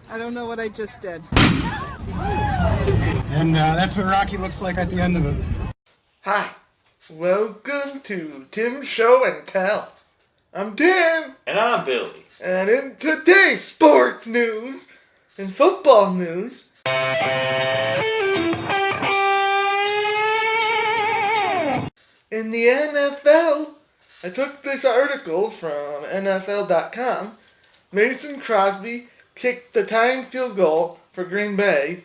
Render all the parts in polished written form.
I don't know what I just did. And that's what Rocky looks like at the end of it. Hi, welcome to Tim's Show and Tell. I'm Tim, And I'm Billy. and in today's sports news and football news, in the NFL, I took this article from NFL.com. Mason Crosby kicked the tying field goal for Green Bay.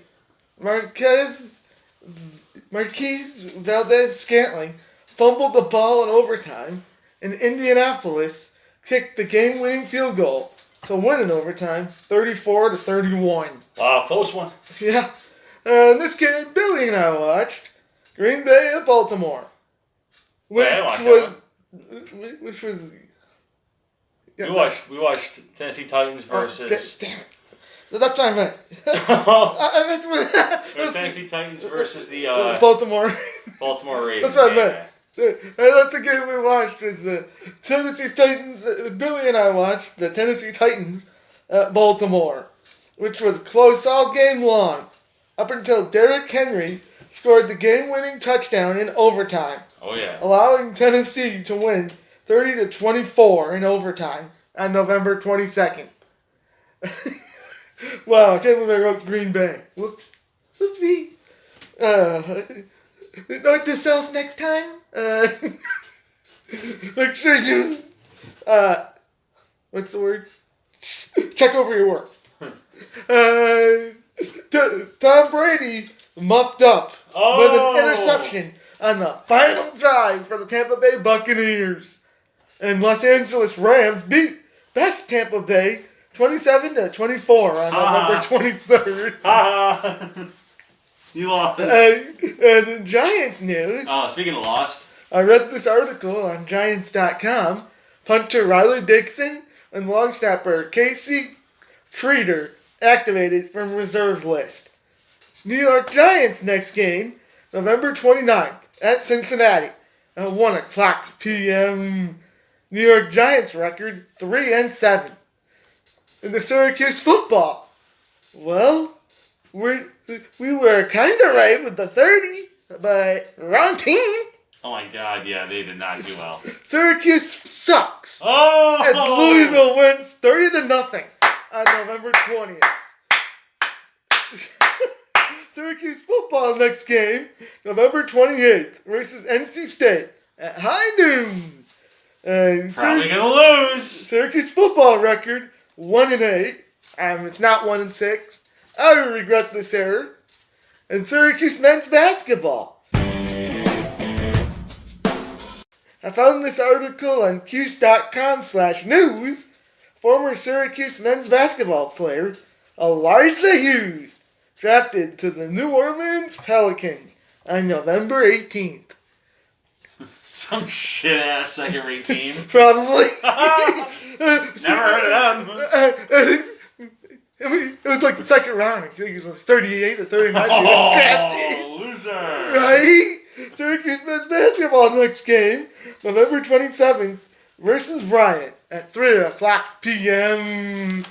Marquise Valdez-Scantling fumbled the ball in overtime, and Indianapolis kicked the game-winning field goal to win in overtime, 34-31. Wow, close one. Yeah, and this game Billy and I watched, Green Bay at Baltimore, which Yeah, I watched was, that which was. We watched Tennessee Titans versus Damn it. That's what I meant. It was Tennessee Titans versus the Baltimore. Baltimore Ravens. That's what I meant. And that's the game we watched was the Tennessee Titans. Billy and I watched the Tennessee Titans at Baltimore, which was close all game long, up until Derrick Henry scored the game-winning touchdown in overtime, Oh yeah. allowing Tennessee to win 30-24 in overtime on November 22nd. Wow, I can't believe I wrote Green Bay. Whoops. Whoopsie. Note to self next time. Make sure you, what's the word? Check over your work. Tom Brady muffed up with an interception on the final drive for the Tampa Bay Buccaneers. And Los Angeles Rams beat best Tampa Bay 27-24 on November 23rd. You lost. And in Giants news, Speaking of lost, I read this article on Giants.com. Punter Riley Dixon and long snapper Casey Creeder activated from reserve list. New York Giants next game, November 29th at Cincinnati at 1 o'clock p.m. New York Giants record 3-7. In the Syracuse football, well, we were kind of right with the 30, but wrong team. oh my God, yeah, they did not do well. Syracuse sucks. Oh! As Louisville wins 30-0 on November 20th. Syracuse football next game, November 28th versus NC State at high noon. And Probably gonna lose. Syracuse football record 1-8. It's not 1-6. I regret this error. And Syracuse men's basketball. I found this article on Cuse.com/news. Former Syracuse men's basketball player Elijah Hughes drafted to the New Orleans Pelicans on November 18th. Some shit ass second rate team. Probably. Never heard of them. It was like the second round. I think it was like 38 or 39. He was drafted. Loser. Right? Syracuse men's basketball next game, November 27th versus Bryant at 3 o'clock p.m.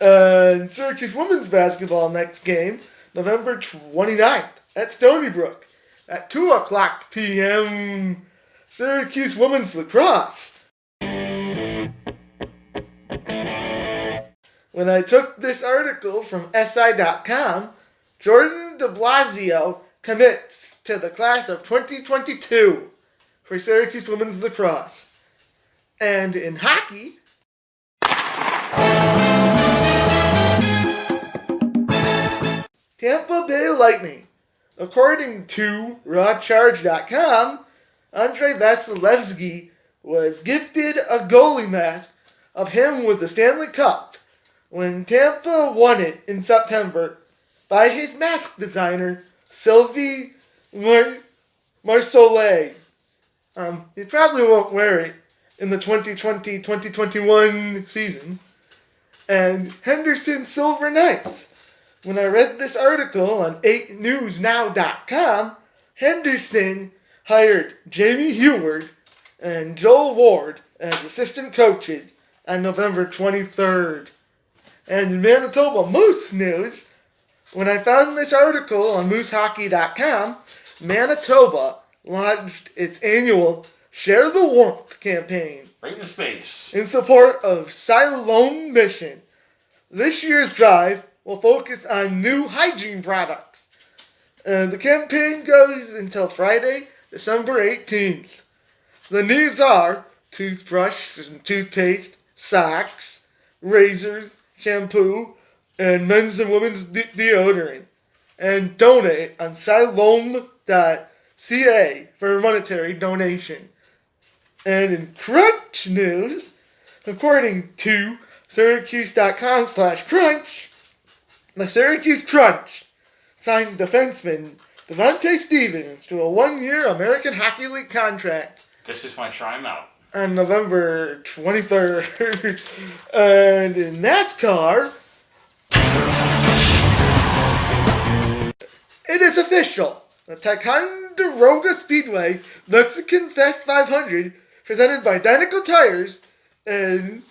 And Syracuse women's basketball next game, November 29th at Stony Brook at 2 o'clock p.m. Syracuse women's lacrosse. When I took this article from SI.com, Jordan de Blasio commits to the class of 2022 for Syracuse women's lacrosse. And in hockey, Tampa Bay Lightning. According to RawCharge.com, Andrei Vasilevsky was gifted a goalie mask of him with the Stanley Cup when Tampa won it in September by his mask designer, Sylvie Marsolet. He probably won't wear it in the 2020-2021 season. And Henderson Silver Knights. When I read this article on 8newsnow.com, Henderson hired Jamie Heward and Joel Ward as assistant coaches on November 23rd. And in Manitoba Moose news, when I found this article on moosehockey.com, Manitoba launched its annual Share the Warmth campaign Right into space. in support of Siloam Mission. This year's drive will focus on new hygiene products. The campaign goes until Friday, December 18th. The needs are toothbrush and toothpaste, socks, razors, shampoo, and men's and women's deodorant. And donate on siloam.ca for a monetary donation. And in Crunch news, according to Syracuse.com/Crunch, the Syracuse Crunch signed defenseman Devontae Stevens to a 1-year American Hockey League contract This is my try him out. on November 23rd. And in NASCAR, it is official. The Ticonderoga Speedway Mexican Fest 500, presented by Dynaco Tires and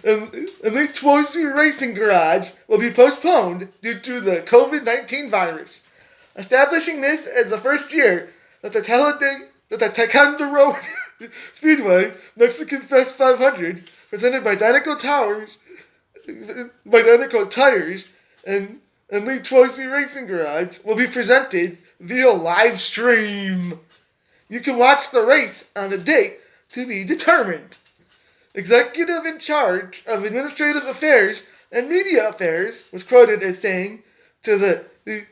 Elite Twozy Racing Garage, will be postponed due to the COVID-19 virus. Establishing this as the first year that the Ticonderoga Speedway Mexican Fest 500, presented by Dynaco Tires and Elite Twozy Racing Garage, will be presented via live stream. You can watch the race on a date to be determined. Executive in charge of administrative affairs and media affairs was quoted as saying to the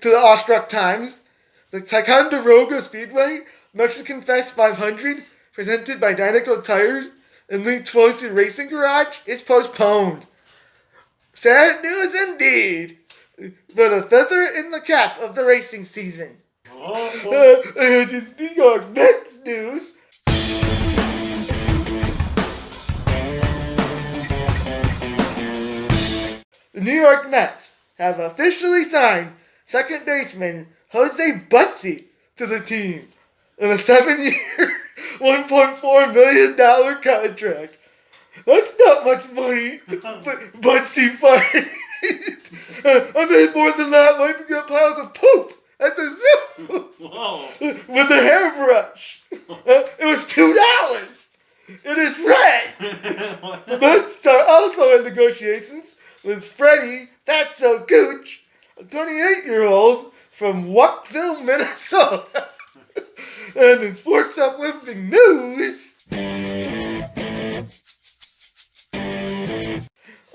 Awestruck Times, the Ticonderoga Speedway Mexican Fest 500, presented by Dynaco Tires and Elite Twozy Racing Garage, is postponed. Sad news indeed, but a feather in the cap of the racing season. And in New York Mets news, the New York Mets have officially signed second baseman Jose Butsy to the team in a 7-year, $1.4 million contract. That's not much money, but Butsy fired. I made more than that wiping up piles of poop at the zoo. Whoa. With a hairbrush. It was $2. It is red. The Mets are also in negotiations with Freddie Fatso Gooch, a 28-year-old from Walkville, Minnesota. And in sports uplifting news,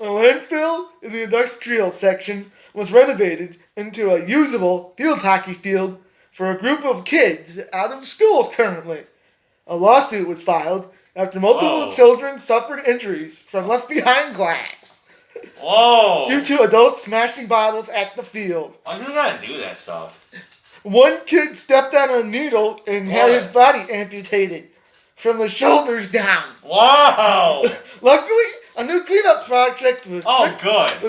a landfill in the industrial section was renovated into a usable field hockey field for a group of kids out of school currently. A lawsuit was filed after multiple children suffered injuries from left behind glass. Whoa! Due to adults smashing bottles at the field. Why do you gotta do that stuff? One kid stepped on a needle and had his body amputated from the shoulders down. Wow! Luckily, a new cleanup project was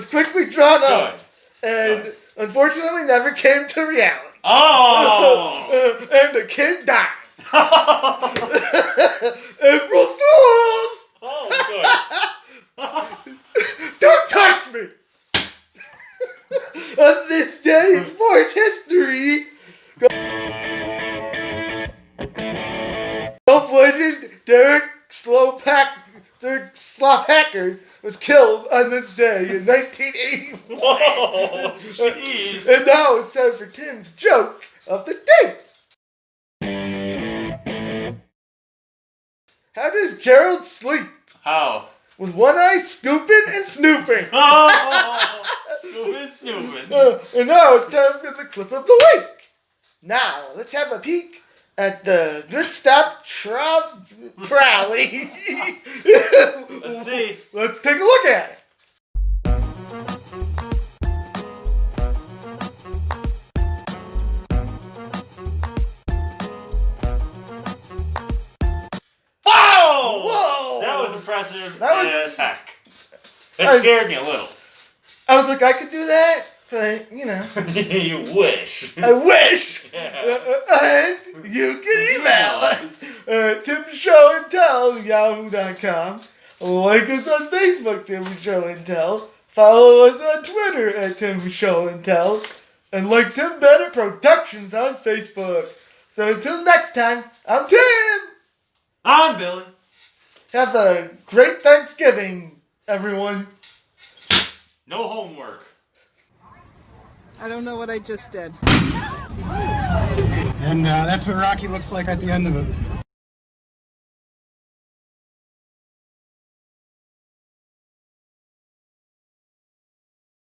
quickly drawn up, and unfortunately never came to reality. Oh! And the kid died. April Fools! Oh, good. Don't touch me! On this day in sports history, golf legend Derek Slopacker was killed on this day in 1981. Whoa! Jeez. And now it's time for Tim's joke of the day. How does Gerald sleep? How? With one eye scooping and snooping. Oh! Snooping. And now it's time for the clip of the week. Now, let's have a peek at the Good Stop Trolley. Let's see. Let's take a look at it. Whoa! Whoa! That was impressive That was- as heck. It scared me a little. I was like, I could do that, but, you know. You wish. I wish. Yeah. And you can email us at timshowandtell@yahoo.com. Like us on Facebook, Tim Show and Tell. Follow us on Twitter at Tim Show and Tell, and like Tim Bennett Productions on Facebook. So until next time, I'm Tim! I'm Billy. Have a great Thanksgiving, everyone. No homework. I don't know what I just did. And that's what Rocky looks like at the end of it.